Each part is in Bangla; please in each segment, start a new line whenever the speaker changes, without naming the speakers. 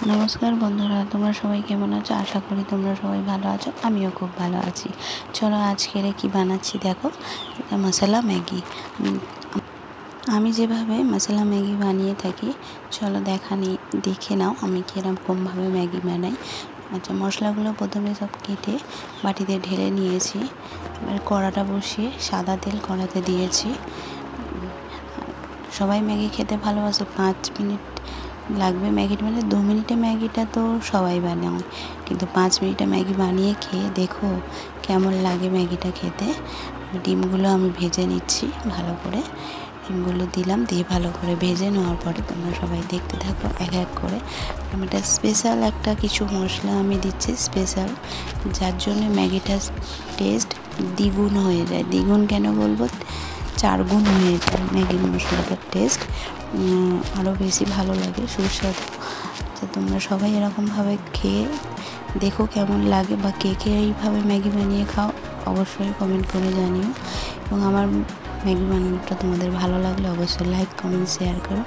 নমস্কার বন্ধুরা, তোমরা সবাই কেমন আছো? আশা করি তোমরা সবাই ভালো আছো। আমিও খুব ভালো আছি। চলো আজকের কি বানাচ্ছি দেখো, এটা মশলা ম্যাগি। আমি যেভাবে মশলা ম্যাগি বানিয়ে থাকি, চলো দেখে নাও আমি কীরকমভাবে ম্যাগি বানাই। আচ্ছা, মশলাগুলো প্রথমে সব কেটে বাটিতে ঢেলে নিয়েছি। এবার কড়াটা বসিয়ে সাদা তেল কড়াতে দিয়েছি। সবাই ম্যাগি খেতে ভালোবাসে, 5 মিনিট লাগবে ম্যাগিটা, মানে 2 মিনিটে ম্যাগিটা তো সবাই বানায়, কিন্তু 5 মিনিটে ম্যাগি বানিয়ে খেয়ে দেখো কেমন লাগে ম্যাগিটা খেতে। ডিমগুলো আমি ভেজে নিচ্ছি ভালো করে। ডিমগুলো দিলাম, দিয়ে ভালো করে ভেজে নেওয়ার পরে তোমরা সবাই দেখতে থাকো এক এক করে। আমি একটা স্পেশাল কিছু মশলা আমি দিচ্ছি, স্পেশাল, যার জন্য ম্যাগিটার টেস্ট দ্বিগুণ হয়ে যায়। দ্বিগুণ কেন বলবো, 4 গুণ হয়ে যায় ম্যাগির মশলাটার টেস্ট, আরও বেশি ভালো লাগে, সুস্বাদু। তো তোমরা সবাই এরকমভাবে খেয়ে দেখো কেমন লাগে, বা কে কে এইভাবে ম্যাগি বানিয়ে খাও অবশ্যই কমেন্ট করে জানিও। এবং আমার ম্যাগি বানানোটা তোমাদের ভালো লাগলে অবশ্যই লাইক কমেন্ট শেয়ার করো।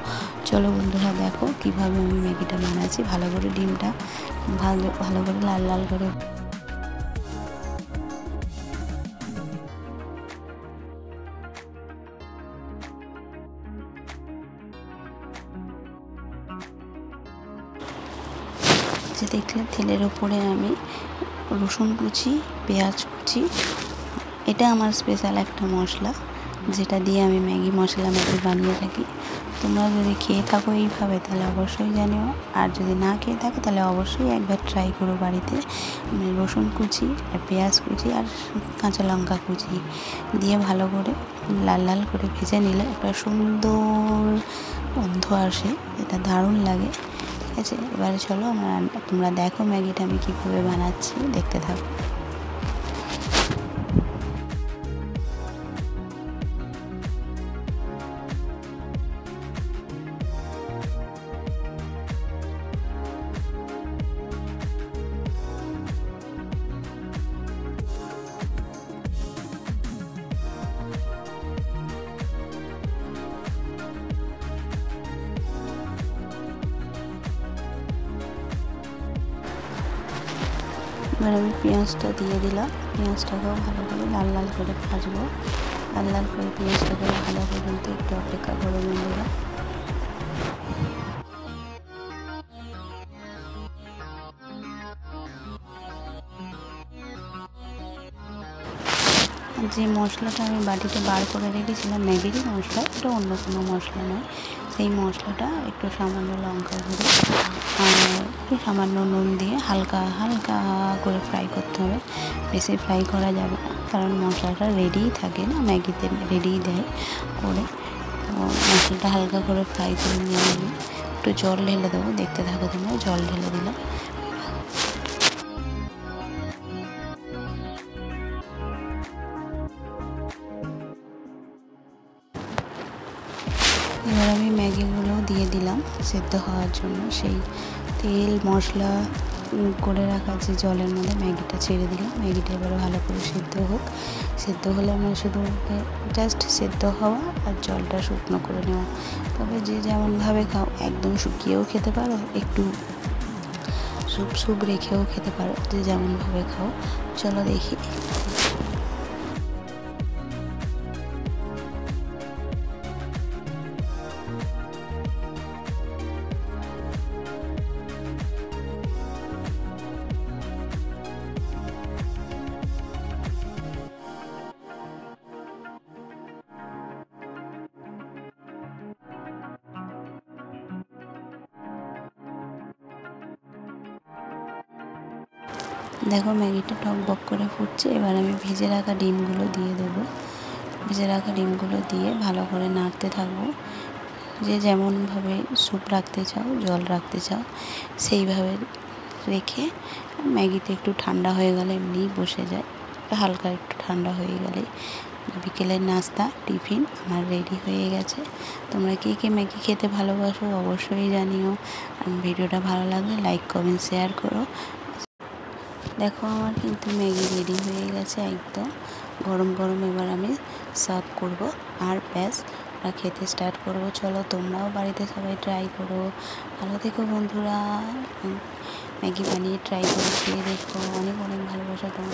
চলো বন্ধুরা, দেখো কীভাবে আমি ম্যাগিটা বানাচ্ছি। ভালো করে ডিমটা ভালো করে লাল লাল করে যে দেখলে তেলের ওপরে আমি রসুন কুচি, পেঁয়াজ কুচি, এটা আমার স্পেশাল একটা মশলা, যেটা দিয়ে আমি মশলা ম্যাগি বানিয়ে থাকি। তোমরা যদি খেয়ে থাকো এইভাবে তাহলে অবশ্যই জানিও, আর যদি না খেয়ে থাকো তাহলে অবশ্যই একবার ট্রাই করো বাড়িতে। রসুন কুচি আর পেঁয়াজ কুচি আর কাঁচা লঙ্কা কুচি দিয়ে ভালো করে লাল লাল করে ভেজে নিলে একটা সুন্দর গন্ধ আসে, এটা দারুণ লাগে। ঠিক আছে, এবারে চলো তোমরা দেখো ম্যাগিটা আমি কীভাবে বানাচ্ছি, দেখতে থাকো। এবার আমি পেঁয়াজটা দিয়ে দিলাম, পেঁয়াজটাকেও ভালো করে লাল লাল করে ভাজবো। লাল লাল করে পেঁয়াজটাকে ভালো পর্যন্ত একটু অপেক্ষা করে বন্ধুরা। যে মশলাটা আমি বাটিতে বার করে রেখেছিলাম ম্যাগির মশলা, এটা অন্য কোনো মশলা নয়, সেই মশলাটা একটু সামান্য লঙ্কা গুঁড়ো আর একটু সামান্য নুন দিয়ে হালকা হালকা করে ফ্রাই করতে হবে। বেশি ফ্রাই করা যাবে না, কারণ মশলাটা রেডিই থাকে না, ম্যাগিতে রেডিই দেয় করে। তো মশলাটা হালকা করে ফ্রাই করে নিয়ে আমি একটু জল ঢেলে দেবো, দেখতে থাকো তোমরা। জল ঢেলে দিলাম। এবার আমি ম্যাগিগুলো দিয়ে দিলাম সেদ্ধ হওয়ার জন্য। সেই তেল মশলা করে রাখা যে জলের মধ্যে ম্যাগিটা ছেড়ে দিলাম। ম্যাগিটা এবারে ভালো করে সেদ্ধ হোক। সেদ্ধ হলে আমরা শুধু জাস্ট সেদ্ধ হওয়া আর জলটা শুকনো করে নেওয়া। তবে যে যেমনভাবে খাও, একদম শুকিয়েও খেতে পারো, একটু স্যুপ রেখেও খেতে পারো, যে যেমনভাবে খাও। চলো দেখি। দেখো ম্যাগিটা টকবক করে ফুটছে। এবার আমি ভেজে রাখা ডিমগুলো দিয়ে দেবো। ভেজে রাখা ডিমগুলো দিয়ে ভালো করে নাড়তে থাকবো। যে যেমনভাবে স্যুপ রাখতে চাও, জল রাখতে চাও, সেইভাবে রেখে ম্যাগিতে একটু ঠান্ডা হয়ে গেলে এমনিই বসে যায়। হালকা একটু ঠান্ডা হয়ে গেলেই বিকেলের নাস্তা টিফিন আমার রেডি হয়ে গেছে। তোমরা কে কে ম্যাগি খেতে ভালোবাসো অবশ্যই জানিও। আর ভিডিওটা ভালো লাগলে লাইক কমেন্ট শেয়ার করো। দেখো আমার কিন্তু ম্যাগি রেডি হয়ে গেছে একদম গরম গরম। এবার আমি সার্ভ করব, আর ব্যাস আমরা খেতে স্টার্ট করবো। চলো তোমরাও বাড়িতে সবাই ট্রাই করো। ভালো থেকো বন্ধুরা। ম্যাগি বানিয়ে ট্রাই করে খেয়ে দেখো। অনেক অনেক ভালোবাসা তোমার।